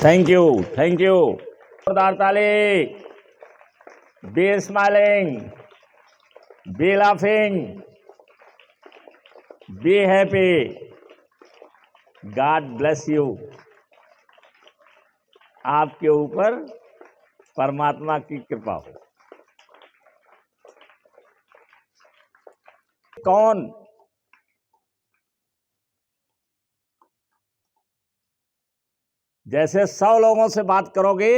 Thank you, thank you. जोरदार ताली। B smiling, B laughing, be happy. God bless you. आपके ऊपर परमात्मा की कृपा हो। कौन जैसे 100 लोगों से बात करोगे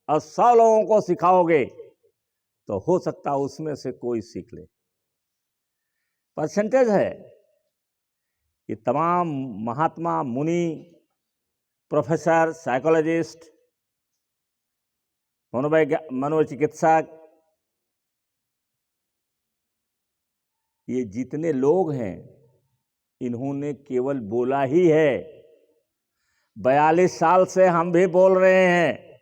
और 100 लोगों को सिखाओगे तो हो सकता है उसमें से कोई सीख ले। परसेंटेज है। ये तमाम महात्मा, मुनि, प्रोफेसर, साइकोलॉजिस्ट, मनोचिकित्सक, ये जितने लोग हैं इन्होंने केवल बोला ही है। 42 साल से हम भी बोल रहे हैं।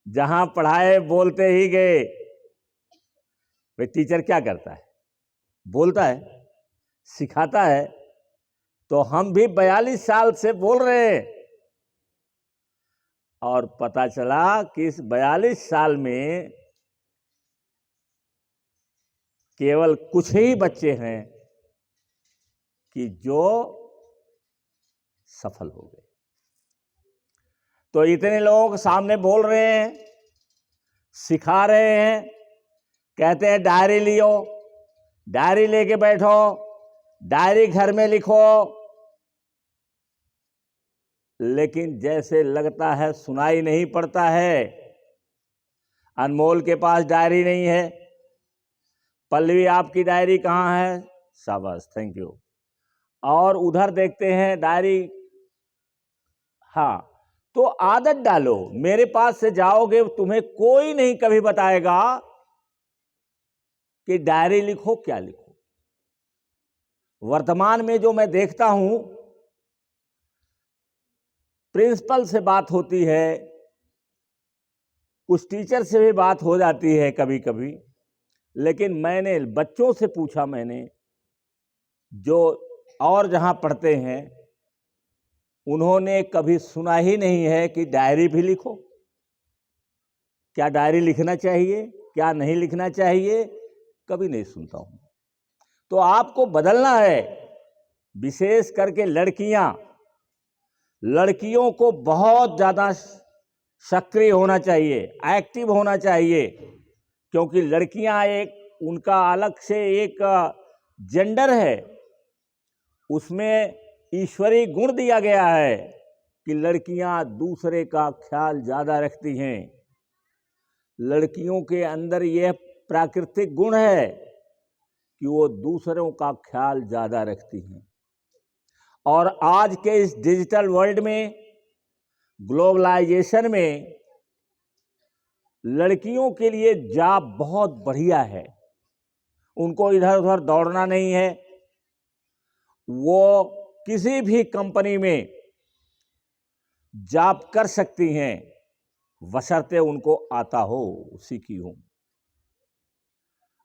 जहां पढ़ाए बोलते ही गए। भाई टीचर क्या करता है? बोलता है, सिखाता है। तो हम भी 42 साल से बोल रहे हैं और पता चला कि इस 42 साल में केवल कुछ ही बच्चे हैं कि जो सफल हो गए। तो इतने लोग सामने बोल रहे हैं, सिखा रहे हैं, कहते हैं डायरी लियो, डायरी लेके बैठो, डायरी घर में लिखो। लेकिन जैसे लगता है सुनाई नहीं पड़ता है। अनमोल के पास डायरी नहीं है। पल्लवी आपकी डायरी कहाँ है? शाबाश, थैंक यू। और उधर देखते हैं डायरी। हाँ, तो आदत डालो। मेरे पास से जाओगे तुम्हें कोई नहीं कभी बताएगा कि डायरी लिखो, क्या लिखो। वर्तमान में जो मैं देखता हूं, प्रिंसिपल से बात होती है, कुछ टीचर से भी बात हो जाती है कभी कभी, लेकिन मैंने बच्चों से पूछा, मैंने जो और जहां पढ़ते हैं उन्होंने कभी सुना ही नहीं है कि डायरी भी लिखो। क्या डायरी लिखना चाहिए, क्या नहीं लिखना चाहिए, कभी नहीं सुनता हूं। तो आपको बदलना है। विशेष करके लड़कियों को बहुत ज्यादा सक्रिय होना चाहिए, एक्टिव होना चाहिए। क्योंकि लड़कियां उनका अलग से एक जेंडर है, उसमें ईश्वरीय गुण दिया गया है कि लड़कियां दूसरे का ख्याल ज्यादा रखती हैं। लड़कियों के अंदर यह प्राकृतिक गुण है कि वो दूसरों का ख्याल ज्यादा रखती हैं। और आज के इस डिजिटल वर्ल्ड में, ग्लोबलाइजेशन में, लड़कियों के लिए जॉब बहुत बढ़िया है। उनको इधर उधर दौड़ना नहीं है। वो किसी भी कंपनी में जॉब कर सकती हैं, बशर्ते उनको आता हो, सीखी हो।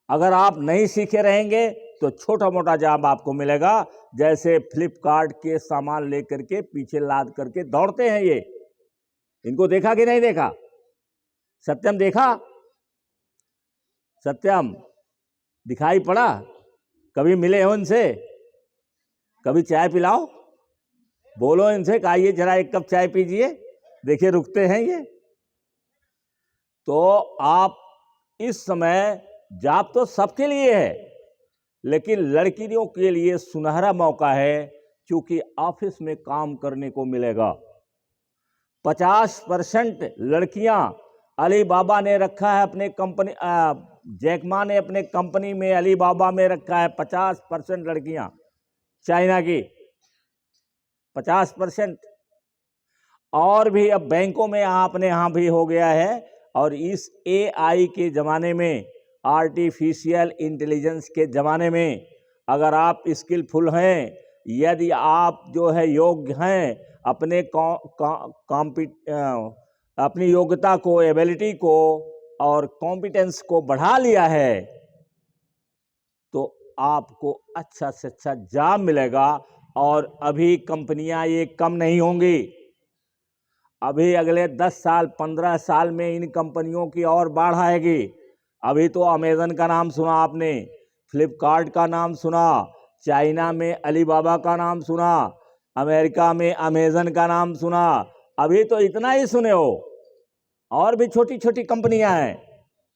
अगर आप नहीं सीखे रहेंगे तो छोटा मोटा जॉब आपको मिलेगा। जैसे फ्लिपकार्ट के सामान लेकर के पीछे लाद करके दौड़ते हैं ये। इनको देखा कि नहीं देखा? सत्यम देखा? सत्यम दिखाई पड़ा? कभी मिले हो इनसे? कभी चाय पिलाओ, बोलो इनसे कि आइए जरा एक कप चाय पीजिए। देखिए रुकते हैं ये। तो आप इस समय जॉब तो सबके लिए है, लेकिन लड़कियों के लिए सुनहरा मौका है, क्योंकि ऑफिस में काम करने को मिलेगा। 50% लड़कियां अलीबाबा ने रखा है अपने कंपनी, जैकमा ने अपने कंपनी में अलीबाबा में रखा है 50% लड़कियां। चाइना की 50%। और भी अब बैंकों में अपने यहाँ भी हो गया है। और इस AI के ज़माने में, आर्टिफिशियल इंटेलिजेंस के ज़माने में, अगर आप स्किलफुल हैं, यदि आप जो है योग्य हैं, अपनी योग्यता को, एबिलिटी को और कॉम्पिटेंस को बढ़ा लिया है, तो आपको अच्छा से अच्छा जॉब मिलेगा। और अभी कंपनियां ये कम नहीं होंगी। अभी अगले 10 साल 15 साल में इन कंपनियों की और बाढ़ आएगी। अभी तो अमेज़न का नाम सुना आपने, फ्लिपकार्ट का नाम सुना, चाइना में अलीबाबा का नाम सुना, अमेरिका में अमेज़न का नाम सुना। अभी तो इतना ही सुने हो, और भी छोटी छोटी कंपनियां हैं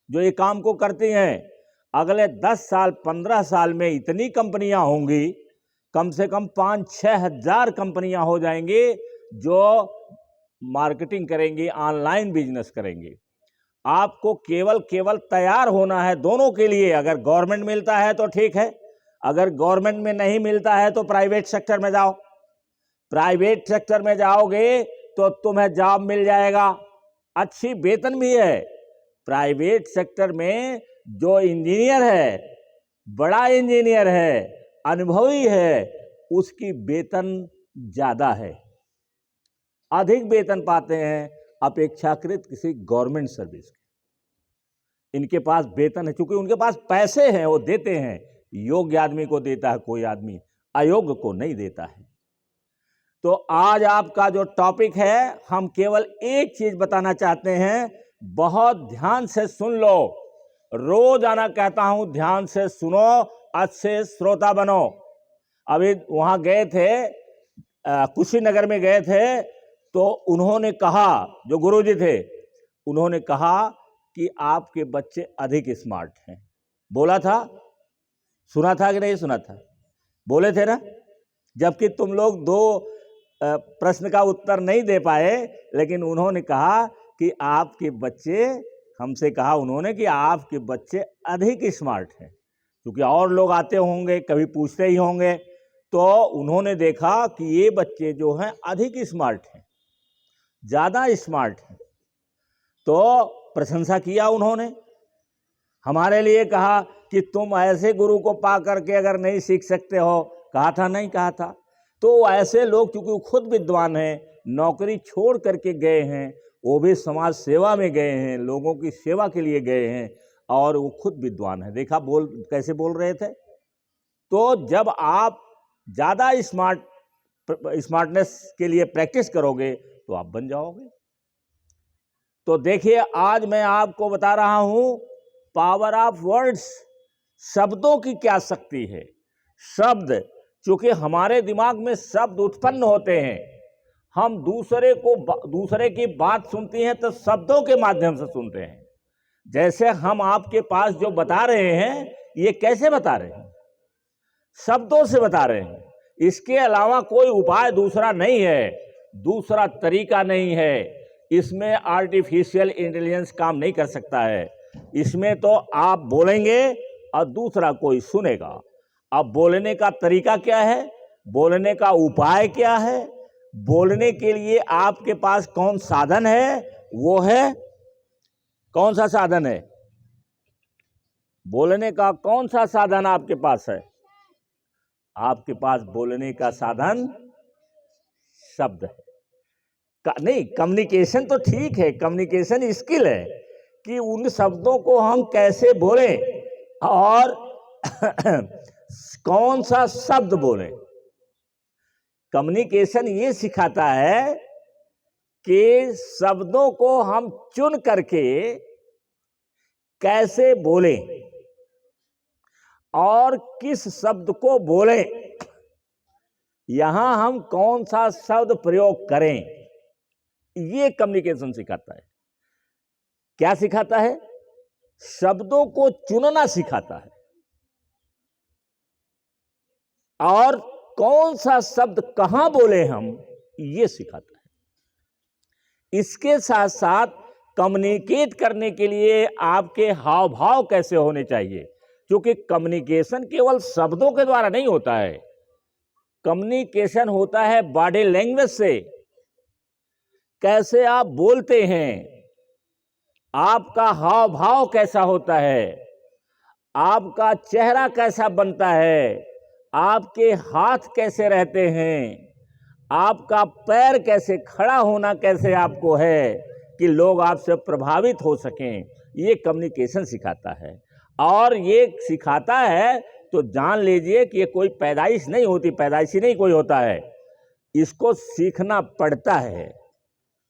जो ये काम को करती हैं। अगले 10 साल 15 साल में इतनी कंपनियां होंगी, कम से कम 5-6 हज़ार कंपनियां हो जाएंगी जो मार्केटिंग करेंगी, ऑनलाइन बिजनेस करेंगी। आपको केवल तैयार होना है दोनों के लिए। अगर गवर्नमेंट मिलता है तो ठीक है, अगर गवर्नमेंट में नहीं मिलता है तो प्राइवेट सेक्टर में जाओ। प्राइवेट सेक्टर में जाओगे तो तुम्हें जॉब मिल जाएगा, अच्छी वेतन भी है। प्राइवेट सेक्टर में जो इंजीनियर है, बड़ा इंजीनियर है, अनुभवी है, उसकी वेतन ज़्यादा है, अधिक वेतन पाते हैं अपेक्षाकृत किसी गवर्नमेंट सर्विस के। इनके पास वेतन है क्योंकि उनके पास पैसे हैं, वो देते हैं। योग्य आदमी को देता है कोई आदमी, अयोग्य को नहीं देता है। तो आज आपका जो टॉपिक है, हम केवल एक चीज बताना चाहते हैं, बहुत ध्यान से सुन लो। रोजाना कहता हूं, ध्यान से सुनो, अच्छे श्रोता बनो। अभी वहां गए थे, कुशीनगर में गए थे, तो उन्होंने कहा, जो गुरुजी थे, उन्होंने कहा कि आपके बच्चे अधिक स्मार्ट हैं। बोला था, सुना था कि नहीं सुना था? बोले थे ना। जबकि तुम लोग 2 प्रश्न का उत्तर नहीं दे पाए, लेकिन उन्होंने कहा कि आपके बच्चे, हमसे कहा उन्होंने कि आपके बच्चे अधिक स्मार्ट हैं। क्योंकि और लोग आते होंगे, कभी पूछते ही होंगे, तो उन्होंने देखा कि ये बच्चे जो हैं अधिक स्मार्ट हैं, ज़्यादा स्मार्ट हैं। तो प्रशंसा किया उन्होंने, हमारे लिए कहा कि तुम ऐसे गुरु को पा करके अगर नहीं सीख सकते हो। कहा था, नहीं कहा था। तो ऐसे लोग, क्योंकि खुद विद्वान हैं, नौकरी छोड़ करके गए हैं, वो भी समाज सेवा में गए हैं, लोगों की सेवा के लिए गए हैं, और वो खुद विद्वान है। देखा कैसे बोल रहे थे। तो जब आप ज़्यादा स्मार्टनेस के लिए प्रैक्टिस करोगे तो आप बन जाओगे। तो देखिए, आज मैं आपको बता रहा हूं पावर ऑफ वर्ड्स, शब्दों की क्या शक्ति है। शब्द, क्योंकि हमारे दिमाग में शब्द उत्पन्न होते हैं, हम दूसरे की बात सुनती हैं तो शब्दों के माध्यम से सुनते हैं। जैसे हम आपके पास जो बता रहे हैं, ये कैसे बता रहे हैं? शब्दों से बता रहे हैं। इसके अलावा कोई उपाय दूसरा नहीं है, दूसरा तरीका नहीं है। इसमें आर्टिफिशियल इंटेलिजेंस काम नहीं कर सकता है। इसमें तो आप बोलेंगे और दूसरा कोई सुनेगा। अब बोलने का तरीका क्या है, बोलने का उपाय क्या है, बोलने के लिए आपके पास कौन साधन है, वो है, कौन सा साधन है? बोलने का कौन सा साधन आपके पास है? आपके पास बोलने का साधन शब्द है। नहीं, कम्युनिकेशन तो ठीक है, कम्युनिकेशन स्किल है कि उन शब्दों को हम कैसे बोलें और कौन सा शब्द बोलें। कम्युनिकेशन ये सिखाता है कि शब्दों को हम चुन करके कैसे बोलें और किस शब्द को बोलें, यहां हम कौन सा शब्द प्रयोग करें, ये कम्युनिकेशन सिखाता है। क्या सिखाता है? शब्दों को चुनना सिखाता है, और कौन सा शब्द कहां बोले हम, ये सिखाता है। इसके साथ साथ कम्युनिकेट करने के लिए आपके हाव भाव कैसे होने चाहिए, क्योंकि कम्युनिकेशन केवल शब्दों के द्वारा नहीं होता है। कम्युनिकेशन होता है बॉडी लैंग्वेज से। कैसे आप बोलते हैं, आपका हाव भाव कैसा होता है, आपका चेहरा कैसा बनता है, आपके हाथ कैसे रहते हैं, आपका पैर कैसे खड़ा होना कैसे आपको है कि लोग आपसे प्रभावित हो सकें, ये कम्युनिकेशन सिखाता है। और ये सिखाता है तो जान लीजिए कि ये कोई पैदाइश नहीं होती, पैदाइशी नहीं कोई होता है, इसको सीखना पड़ता है।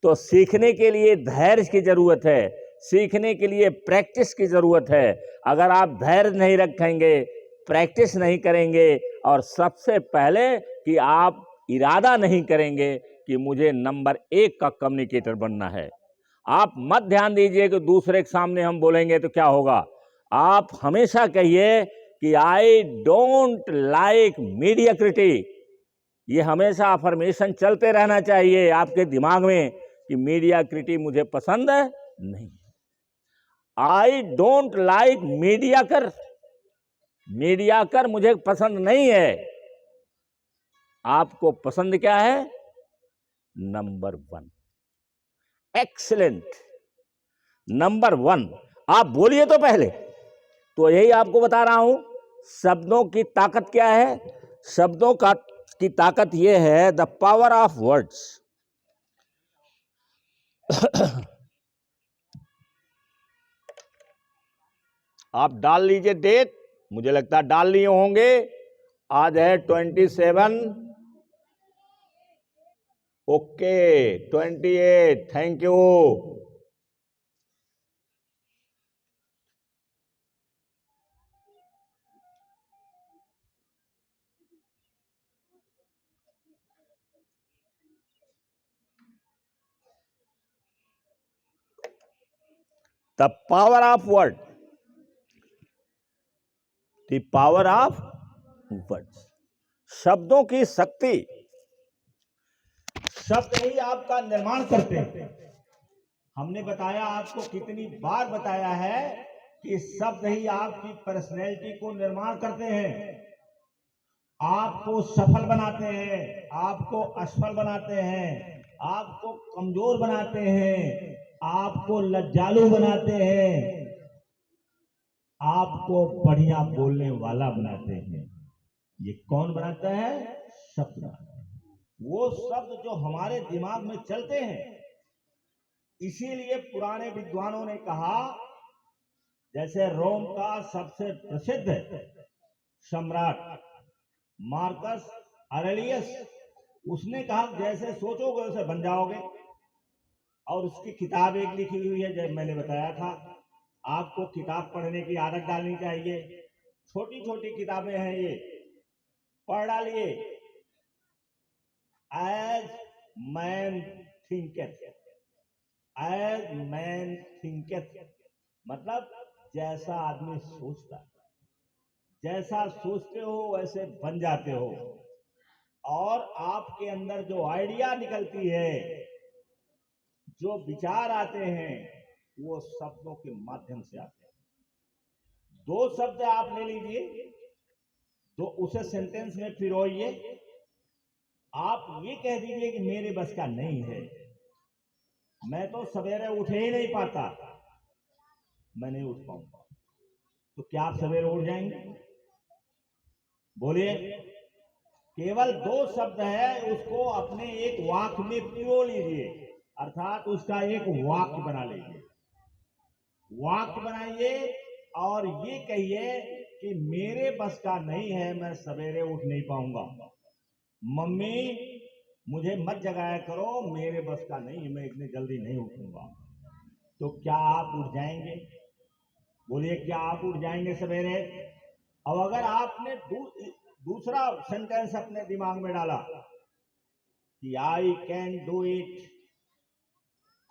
तो सीखने के लिए धैर्य की जरूरत है, सीखने के लिए प्रैक्टिस की जरूरत है। अगर आप धैर्य नहीं रखेंगे, प्रैक्टिस नहीं करेंगे और सबसे पहले कि आप इरादा नहीं करेंगे कि मुझे नंबर 1 का कम्युनिकेटर बनना है। आप मत ध्यान दीजिए कि दूसरे के सामने हम बोलेंगे तो क्या होगा। आप हमेशा कहिए कि आई डोंट लाइक मीडियोक्रिटी। ये हमेशा अफर्मेशन चलते रहना चाहिए आपके दिमाग में कि मीडियोक्रिटी मुझे पसंद नहीं। I don't like mediocre, mediocre मुझे पसंद नहीं है। आपको पसंद क्या है? Number 1, excellent, number 1। आप बोलिए तो पहले। तो यही आपको बता रहा हूं, शब्दों की ताकत क्या है। शब्दों की ताकत यह है, द पावर ऑफ वर्ड्स। आप डाल लीजिए डेट, मुझे लगता है डाल लिए होंगे। आज है 27, okay 28, thank you. The power of word, the power of words, शब्दों की शक्ति। शब्द ही आपका निर्माण करते हैं। हमने बताया, आपको कितनी बार बताया है कि शब्द ही आपकी पर्सनैलिटी को निर्माण करते हैं, आपको सफल बनाते हैं, आपको असफल बनाते हैं, आपको कमजोर बनाते हैं, आपको लज्जालू बनाते हैं, आपको बढ़िया बोलने वाला बनाते हैं। ये कौन बनाता है? शब्द बनाता है। वो शब्द जो हमारे दिमाग में चलते हैं। इसीलिए पुराने विद्वानों ने कहा, जैसे रोम का सबसे प्रसिद्ध सम्राट मार्कस ऑरेलियस, उसने कहा जैसे सोचोगे वैसे बन जाओगे। और उसकी किताब एक लिखी हुई है, जब मैंने बताया था आपको किताब पढ़ने की आदत डालनी चाहिए। छोटी छोटी किताबें हैं, ये पढ़ डालिए। As man thinketh, as man thinketh, मतलब जैसा आदमी सोचता है, जैसा सोचते हो वैसे बन जाते हो। और आपके अंदर जो आइडिया निकलती है, जो विचार आते हैं, वो शब्दों के माध्यम से आते हैं। 2 शब्द आप ले लीजिए, तो उसे सेंटेंस में पिरोइए। आप ये कह दीजिए कि मेरे बस का नहीं है, मैं तो सवेरे उठ ही नहीं पाता, मैं नहीं उठ पाऊंगा। तो क्या आप सवेरे उठ जाएंगे? बोलिए। केवल 2 शब्द है, उसको अपने एक वाक्य में पिरो लीजिए, अर्थात उसका एक वाक्य बना लीजिए। वाक्य बनाइए और ये कहिए कि मेरे बस का नहीं है, मैं सवेरे उठ नहीं पाऊंगा। मम्मी मुझे मत जगाया करो, मेरे बस का नहीं, मैं इतनी जल्दी नहीं उठूंगा। तो क्या आप उठ जाएंगे? बोलिए, क्या आप उठ जाएंगे सवेरे? अब अगर आपने दूसरा सेंटेंस अपने दिमाग में डाला कि आई कैन डू इट,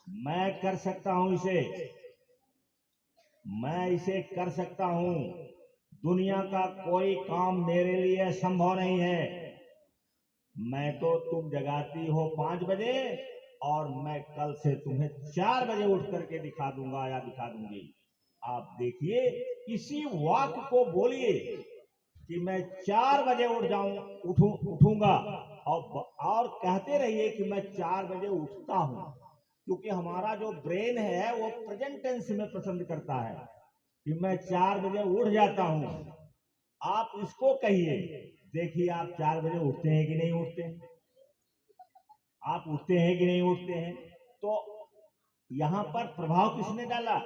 मैं कर सकता हूं इसे, मैं इसे कर सकता हूं, दुनिया का कोई काम मेरे लिए संभव नहीं है, मैं तो तुम जगाती हो 5 बजे और मैं कल से तुम्हें 4 बजे उठ करके दिखा दूंगा या दिखा दूंगी। आप देखिए, इसी वाक्य को बोलिए कि मैं 4 बजे उठ जाऊं, उठूंगा, और कहते रहिए कि मैं 4 बजे उठता हूं, क्योंकि हमारा जो ब्रेन है वो प्रेजेंट टेंस में पसंद करता है कि मैं 4 बजे उठ जाता हूं। आप इसको कहिए, देखिए आप 4 बजे उठते हैं कि नहीं उठते हैं? आप उठते हैं कि नहीं उठते हैं? तो यहां पर प्रभाव किसने डाला?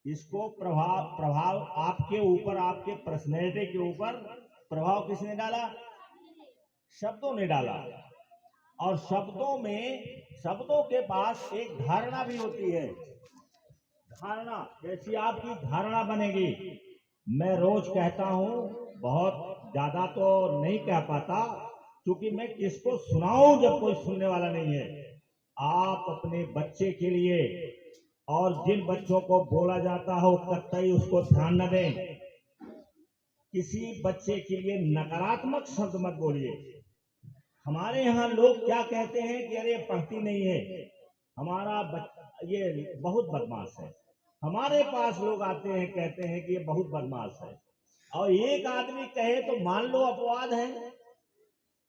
इसको प्रभाव आपके ऊपर, आपके पर्सनैलिटी के ऊपर प्रभाव किसने डाला? शब्दों ने डाला। और शब्दों के पास एक धारणा भी होती है। धारणा, जैसी आपकी धारणा बनेगी। मैं रोज कहता हूं, बहुत ज्यादा तो नहीं कह पाता, क्योंकि मैं किसको सुनाऊं जब कोई सुनने वाला नहीं है। आप अपने बच्चे के लिए, और जिन बच्चों को बोला जाता हो कतई उसको ध्यान न दें। किसी बच्चे के लिए नकारात्मक शब्द मत बोलिए। हमारे यहाँ लोग क्या कहते हैं कि अरे पढ़ती नहीं है, हमारा ये बहुत बदमाश है। हमारे पास लोग आते हैं, कहते हैं कि ये बहुत बदमाश है, और एक आदमी कहे तो मान लो अपवाद है।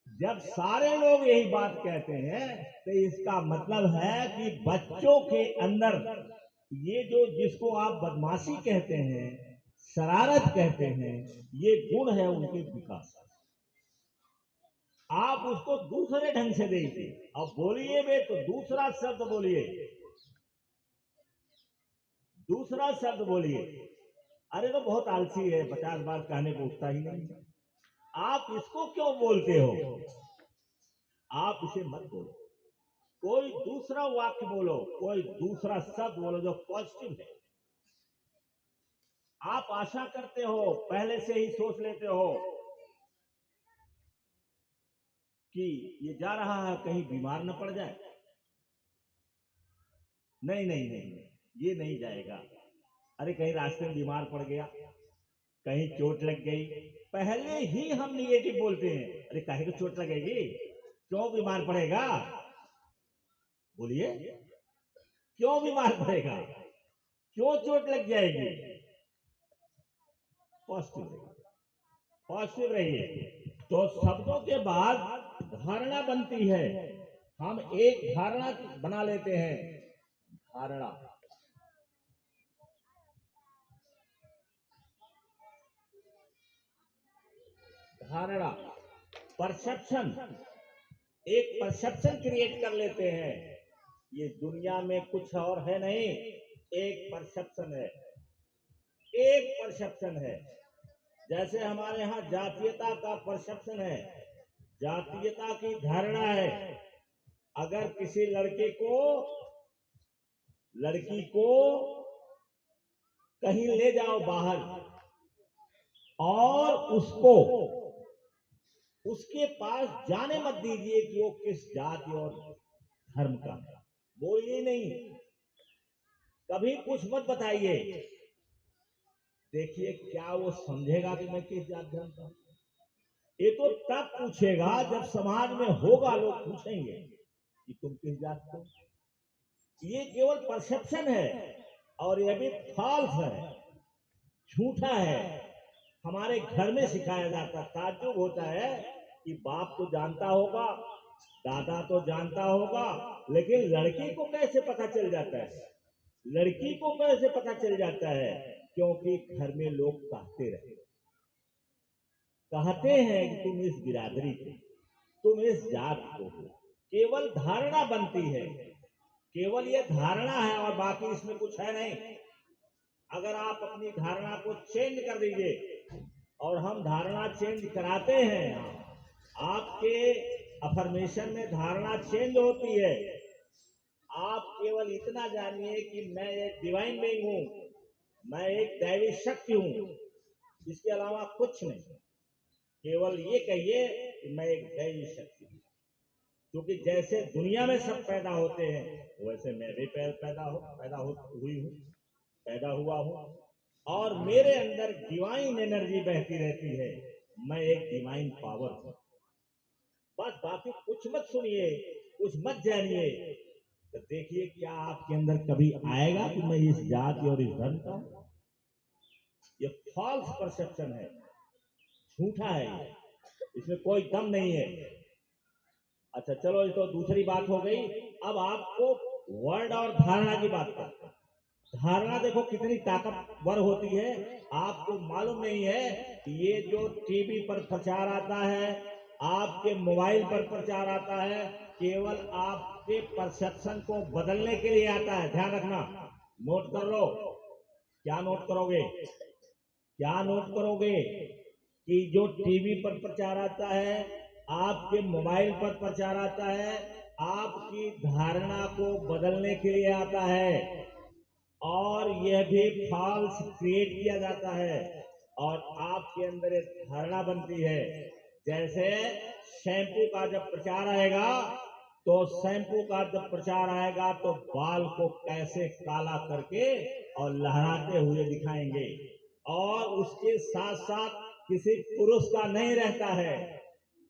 जब सारे लोग यही बात कहते हैं तो इसका मतलब है कि बच्चों के अंदर ये जो, जिसको आप बदमाशी कहते हैं, शरारत कहते हैं, ये गुण है उनके विकास। आप उसको दूसरे ढंग से देखिए। अब बोलिए बे तो दूसरा शब्द बोलिए, दूसरा शब्द बोलिए। अरे तो बहुत आलसी है, 50 बार कहने को उठता ही नहीं। आप इसको क्यों बोलते हो? आप इसे मत बोलो, कोई दूसरा वाक्य बोलो, कोई दूसरा शब्द बोलो जो पॉजिटिव है। आप आशा करते हो, पहले से ही सोच लेते हो कि ये जा रहा है कहीं बीमार न पड़ जाए। नहीं नहीं नहीं, ये नहीं जाएगा। अरे कहीं रास्ते में बीमार पड़ गया, कहीं चोट लग गई, पहले ही हम निगेटिव बोलते हैं। अरे काहे को चोट लगेगी, क्यों बीमार पड़ेगा? बोलिए, क्यों बीमार पड़ेगा, क्यों चोट लग जाएगी? पॉजिटिव रहिए, पॉजिटिव रहिए। तो शब्दों के बाद धारणा बनती है। हम एक धारणा बना लेते हैं। धारणा, धारणा, परसेप्शन, एक परसेप्शन क्रिएट कर लेते हैं। ये दुनिया में कुछ और है नहीं, एक परसेप्शन है, एक परसेप्शन है। जैसे हमारे यहाँ जातीयता का परसेप्शन है, जातीयता की धारणा है। अगर किसी लड़की को कहीं ले जाओ बाहर, और उसके पास जाने मत दीजिए कि वो किस जाति और धर्म का, बोलिए नहीं, कभी कुछ मत बताइए। देखिए क्या वो समझेगा कि मैं किस जाति धर्म का। ये तो तब पूछेगा जब समाज में होगा, लोग पूछेंगे कि तुम किस जाति को। ये केवल परसेप्शन है, और ये भी फॉल्स है, झूठा है। हमारे घर में सिखाया जाता, ताज्जुब होता है कि बाप तो जानता होगा, दादा तो जानता होगा, लेकिन लड़की को कैसे पता चल जाता है? लड़की को कैसे पता चल जाता है? क्योंकि घर में लोग कहते हैं कि तुम इस बिरादरी के, तुम इस जात को हो। केवल धारणा बनती है, केवल ये धारणा है, और बाकी इसमें कुछ है नहीं। अगर आप अपनी धारणा को चेंज कर दीजिए, और हम धारणा चेंज कराते हैं, आपके अफर्मेशन में धारणा चेंज होती है। आप केवल इतना जानिए कि मैं एक डिवाइन बीइंग हूं, मैं एक दैवी शक्ति हूं, इसके अलावा कुछ नहीं। केवल ये कहिए कि मैं एक दैवी शक्ति हूं। क्योंकि जैसे दुनिया में सब पैदा होते हैं, वैसे मैं भी पैदा हुआ हूं, और मेरे अंदर डिवाइन एनर्जी बहती रहती है। मैं एक डिवाइन पावर हूं। बस बाकी कुछ मत सुनिए, कुछ मत जानिए। तो देखिए क्या आपके अंदर कभी आएगा कि मैं इस जाति और इस धर्म का हूं। ये फॉल्स परसेप्शन है, झूठा है, इसमें कोई दम नहीं है। अच्छा चलो, ये तो दूसरी बात हो गई। अब आपको वर्ड और धारणा की बात करते हैं। धारणा देखो कितनी ताकतवर होती है, आपको मालूम नहीं है कि ये जो टीवी पर प्रचार आता है, आपके मोबाइल पर प्रचार आता है, केवल आपके परसेप्शन को बदलने के लिए आता है। ध्यान रखना, नोट कर लो। क्या नोट करोगे? क्या नोट करोगे? कि जो टीवी पर प्रचार आता है, आपके मोबाइल पर प्रचार आता है, आपकी धारणा को बदलने के लिए आता है, और यह भी फॉल्स क्रिएट किया जाता है और आपके अंदर एक धारणा बनती है। जैसे शैम्पू का जब प्रचार आएगा, तो शैम्पू का जब प्रचार आएगा तो बाल को कैसे काला करके और लहराते हुए दिखाएंगे, और उसके साथ साथ किसी पुरुष का नहीं रहता है,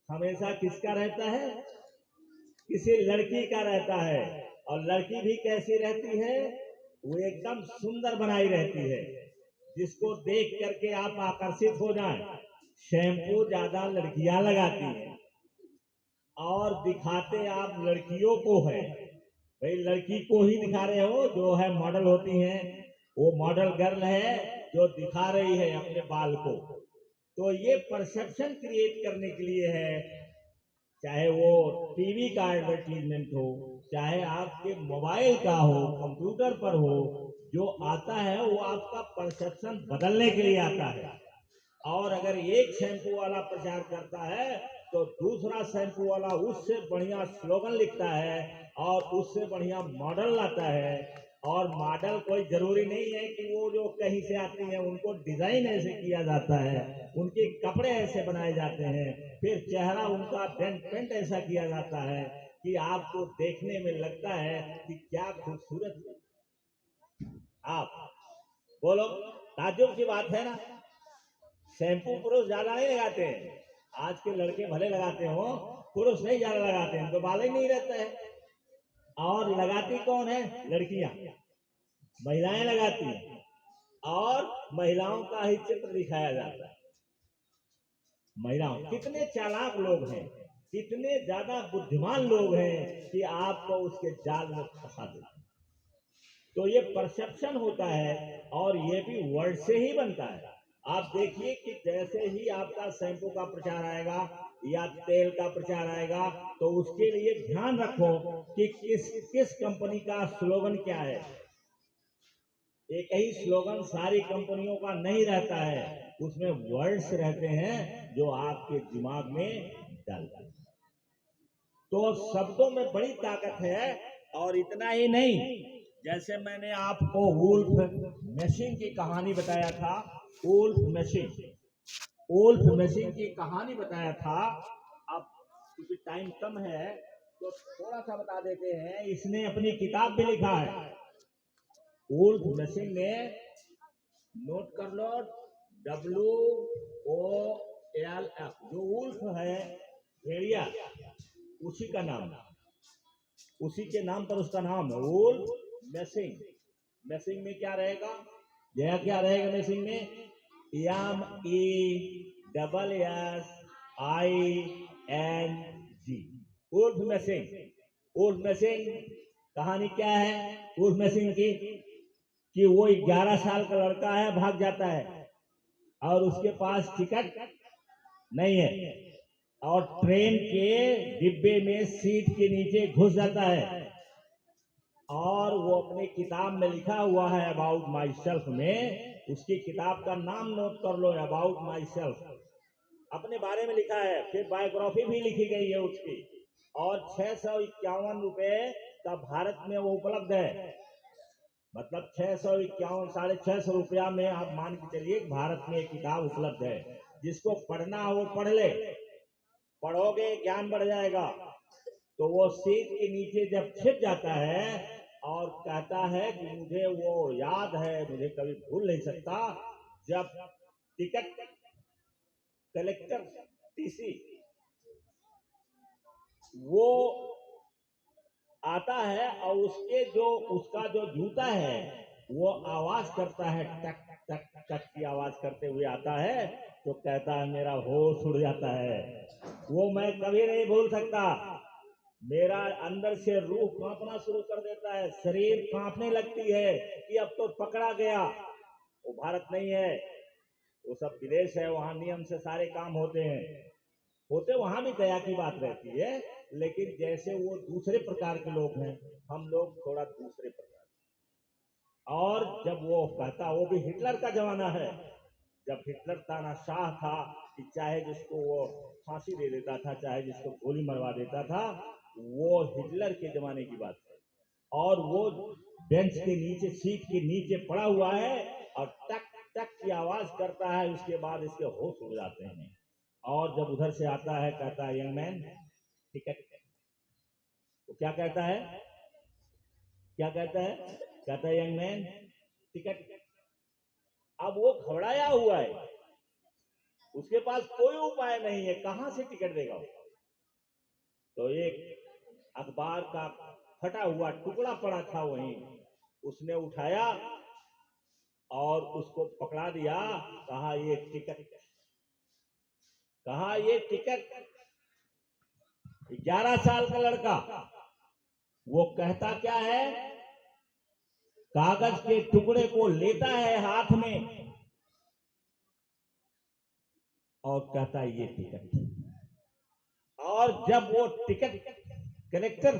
हमेशा किसका रहता है? किसी लड़की का रहता है। और लड़की भी कैसी रहती है? वो एकदम सुंदर बनाई रहती है, जिसको देख करके आप आकर्षित हो जाएं। शैम्पू ज्यादा लड़कियां लगाती हैं और दिखाते आप लड़कियों को है। भाई लड़की को ही दिखा रहे हो, जो है मॉडल होती हैं, वो मॉडल गर्ल है जो दिखा रही है अपने बाल को। तो ये परसेप्शन क्रिएट करने के लिए है, चाहे वो टीवी का एडवर्टीजमेंट हो, चाहे आपके मोबाइल का हो, कंप्यूटर पर हो, जो आता है वो आपका परसेप्शन बदलने के लिए आता है। और अगर एक शैम्पू वाला प्रचार करता है तो दूसरा शैम्पू वाला उससे बढ़िया स्लोगन लिखता है और उससे बढ़िया मॉडल लाता है। और मॉडल कोई जरूरी नहीं है कि वो जो कहीं से आती है, उनको डिजाइन ऐसे किया जाता है, उनके कपड़े ऐसे बनाए जाते हैं, फिर चेहरा उनका पेंट ऐसा किया जाता है कि आपको देखने में लगता है कि क्या खूबसूरत। आप बोलो, ताज्जुब की बात है ना। शैम्पू पुरुष ज्यादा नहीं लगाते हैं, आज के लड़के भले लगाते हो, पुरुष नहीं ज्यादा लगाते हैं, तो बाल ही नहीं रहता है। और लगाती कौन है? लड़कियां, महिलाएं लगाती हैं, और महिलाओं का ही चित्र दिखाया जाता है। महिलाओं, कितने चालाक लोग हैं, कितने ज्यादा बुद्धिमान लोग हैं कि आपको उसके जाल में फंसा देते हैं। तो ये परसेप्शन होता है, और ये भी वर्ड से ही बनता है। आप देखिए कि जैसे ही आपका शैम्पू का प्रचार आएगा या तेल का प्रचार आएगा, तो उसके लिए ध्यान रखो कि किस कंपनी का स्लोगन क्या है। एक ही स्लोगन सारी कंपनियों का नहीं रहता है, उसमें वर्ड्स रहते हैं जो आपके दिमाग में डालते हैं। तो शब्दों में बड़ी ताकत है। और इतना ही नहीं, जैसे मैंने आपको वुल्फ मैसिंग की कहानी बताया था, वुल्फ मैसिंग की कहानी बताया था। अब क्योंकि टाइम कम है तो थोड़ा सा बता देते हैं। इसने अपनी किताब भी लिखा है, वुल्फ मैसिंग ने, नोट कर लो, WOLF। जो वुल्फ है भेड़िया, उसी का नाम, उसी के नाम पर उसका नाम है वुल्फ मैसिंग। मैसिंग में क्या रहेगा? यह क्या रहेगा मैसिंग में? MESSING, Wolf Messing. Wolf Messing कहानी क्या है वुल्फ मैसिंग की? कि वो 11 साल का लड़का है, भाग जाता है और उसके पास टिकट नहीं है, और ट्रेन के डिब्बे में सीट के नीचे घुस जाता है, और वो अपनी किताब में लिखा हुआ है अबाउट माई सेल्फ में, उसकी किताब का नाम नोट कर लो, अबाउट माई सेल्फ, अपने बारे में लिखा है। फिर बायोग्राफी भी लिखी गई है उसकी, और 651 रुपए का भारत में वो उपलब्ध है। मतलब 651, 650 रुपया में आप मान के चलिए भारत में एक किताब उपलब्ध है। जिसको पढ़ना हो वो पढ़ ले, पढ़ोगे ज्ञान बढ़ जाएगा। तो वो सीट के नीचे जब छिप जाता है और कहता है कि मुझे वो याद है, मुझे कभी भूल नहीं सकता, जब टिकट कलेक्टर टीसी वो आता है और उसका जो जूता है वो आवाज करता है, टक टक टक की आवाज करते हुए आता है, तो कहता है मेरा होश उड़ जाता है। वो मैं कभी नहीं भूल सकता। मेरा अंदर से रूह कांपना शुरू कर देता है, शरीर कांपने लगती है कि अब तो पकड़ा गया। वो भारत नहीं है, वो सब विदेश है, वहां नियम से सारे काम होते हैं, होते वहां भी दया की बात रहती है, लेकिन जैसे वो दूसरे प्रकार के लोग हैं, हम लोग थोड़ा दूसरे प्रकार। और जब वो कहता, वो भी हिटलर का जमाना है, जब हिटलर तानाशाह था कि चाहे जिसको वो फांसी दे देता था, चाहे जिसको गोली मरवा देता था, वो हिटलर के जमाने की बात है। और वो बेंच के नीचे, सीट के नीचे पड़ा हुआ है और टक टक की आवाज करता है, उसके बाद इसके होश उड़ जाते हैं। और जब उधर से आता है, कहता है यंग मैन टिकट। तो क्या कहता है, क्या कहता है? कहता है यंग मैन टिकट। अब वो घबराया हुआ है, उसके पास कोई उपाय नहीं है, कहां से टिकट देगा वो? तो एक अखबार का फटा हुआ टुकड़ा पड़ा था वहीं, उसने उठाया और उसको पकड़ा दिया, कहा ये टिकट, कहा ये टिकट। 11 साल का लड़का, वो कहता क्या है, कागज के टुकड़े को लेता है हाथ में और कहता है ये टिकट। और जब वो टिकट कलेक्टर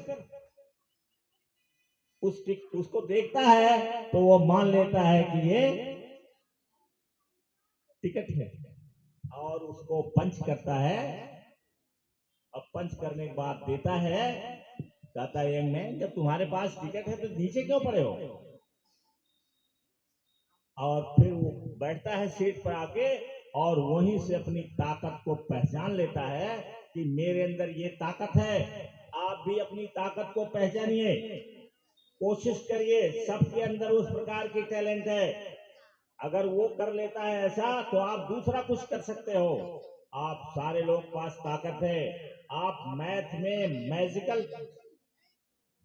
उसको देखता है तो वो मान लेता है कि ये टिकट है और उसको पंच करता है। अब पंच करने के बाद देता है, कहता है यंग मैन, जब तुम्हारे पास टिकट है तो नीचे क्यों पड़े हो? और फिर वो बैठता है सीट पर आके और वहीं से अपनी ताकत को पहचान लेता है कि मेरे अंदर ये ताकत है। आप भी अपनी ताकत को पहचानिए, कोशिश करिए, सबके अंदर उस प्रकार की टैलेंट है। अगर वो कर लेता है ऐसा तो आप दूसरा कुछ कर सकते हो। आप सारे लोग पास ताकत है, आप मैथ में मैजिकल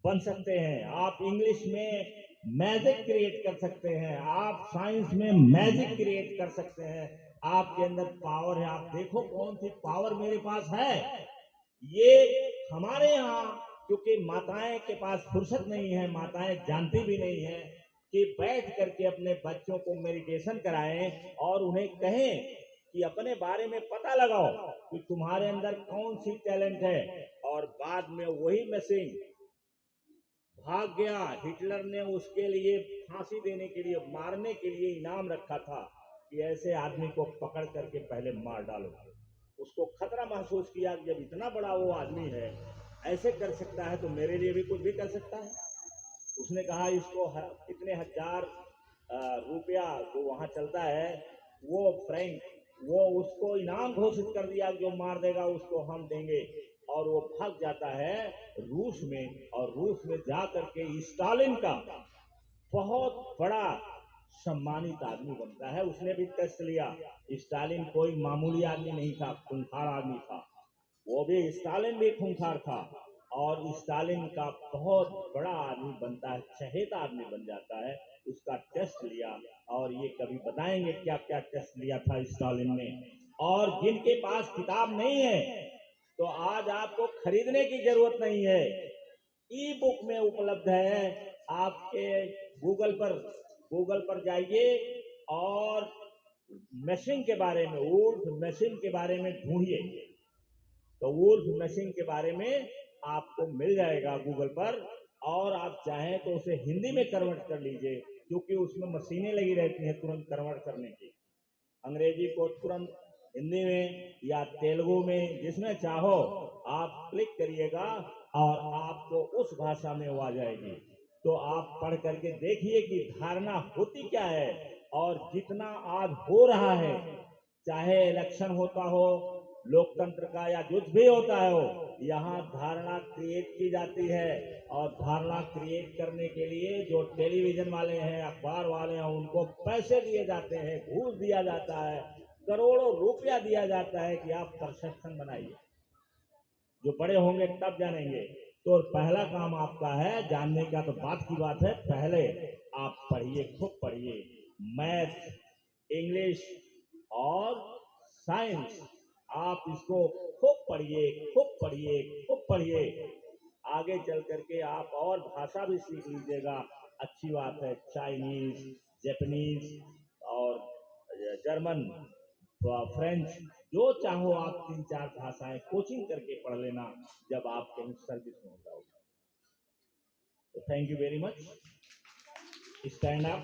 बन सकते हैं, आप इंग्लिश में मैजिक क्रिएट कर सकते हैं, आप साइंस में मैजिक क्रिएट कर सकते हैं। आपके अंदर पावर है, आप देखो कौन सी पावर मेरे पास है। ये हमारे यहाँ क्योंकि माताएं के पास फुर्सत नहीं है, माताएं जानती भी नहीं है कि बैठ करके अपने बच्चों को मेडिटेशन कराएं और उन्हें कहें कि अपने बारे में पता लगाओ कि तुम्हारे अंदर कौन सी टैलेंट है। और बाद में वही मशीन भाग गया। हिटलर ने उसके लिए फांसी देने के लिए, मारने के लिए इनाम रखा था कि ऐसे आदमी को पकड़ करके पहले मार डालो। उसको खतरा महसूस किया कि जब इतना बड़ा वो आदमी है, ऐसे कर सकता है तो मेरे लिए भी कुछ भी कर सकता है। उसने कहा इसको कितने हजार रुपया जो वहां चलता है वो फ्रैंक, वो उसको इनाम घोषित कर दिया, जो मार देगा उसको हम देंगे। और वो भाग जाता है रूस में, और रूस में जा करके स्टालिन का बहुत बड़ा सम्मानित आदमी बनता है। उसने भी टेस्ट लिया, स्टालिन कोई मामूली आदमी नहीं था, खूंखार आदमी था। वो भी, स्टालिन भी खूंखार था और स्टालिन का बहुत बड़ा आदमी बनता है, चहेता आदमी बन जाता है। उसका टेस्ट लिया और ये कभी बताएंगे क्या क्या टेस्ट लिया था स्टालिन ने। और जिनके पास किताब नहीं है तो आज आपको खरीदने की जरूरत नहीं है, ई बुक में उपलब्ध है। आपके गूगल पर जाइए और मशीन के बारे में, वुल्फ मशीन के बारे में ढूंढिए, तो वुल्फ मशीन के बारे में आपको मिल जाएगा गूगल पर। और आप चाहें तो उसे हिंदी में कन्वर्ट कर लीजिए, क्योंकि उसमें मशीनें लगी रहती हैं तुरंत कन्वर्ट करने की। अंग्रेजी को तुरंत हिंदी में या तेलुगु में, जिसमें चाहो आप क्लिक करिएगा और आपको उस भाषा में वो आ जाएगी। तो आप पढ़ करके देखिए कि धारणा होती क्या है। और जितना आज हो रहा है, चाहे इलेक्शन होता हो, लोकतंत्र का, या कुछ भी होता हो, यहाँ धारणा क्रिएट की जाती है। और धारणा क्रिएट करने के लिए जो टेलीविजन वाले हैं, अखबार वाले हैं, उनको पैसे दिए जाते हैं, घूस दिया जाता है, करोड़ों रुपया दिया जाता है कि आप परसेप्शन बनाइए। जो बड़े होंगे तब जानेंगे। तो पहला काम आपका है, जानने का तो बात की बात है, पहले आप पढ़िए, खूब पढ़िए, मैथ, इंग्लिश और साइंस। आप इसको खूब पढ़िए, खूब पढ़िए, खूब पढ़िए। आगे चल करके आप और भाषा भी सीख लीजिएगा, अच्छी बात है। चाइनीज, जापानीज और जर्मन, फ्रेंच, जो चाहो आप 3-4 भाषाएं कोचिंग करके पढ़ लेना जब आप कहीं सर्विस में हो जाओगे। तो thank you very much. Stand up.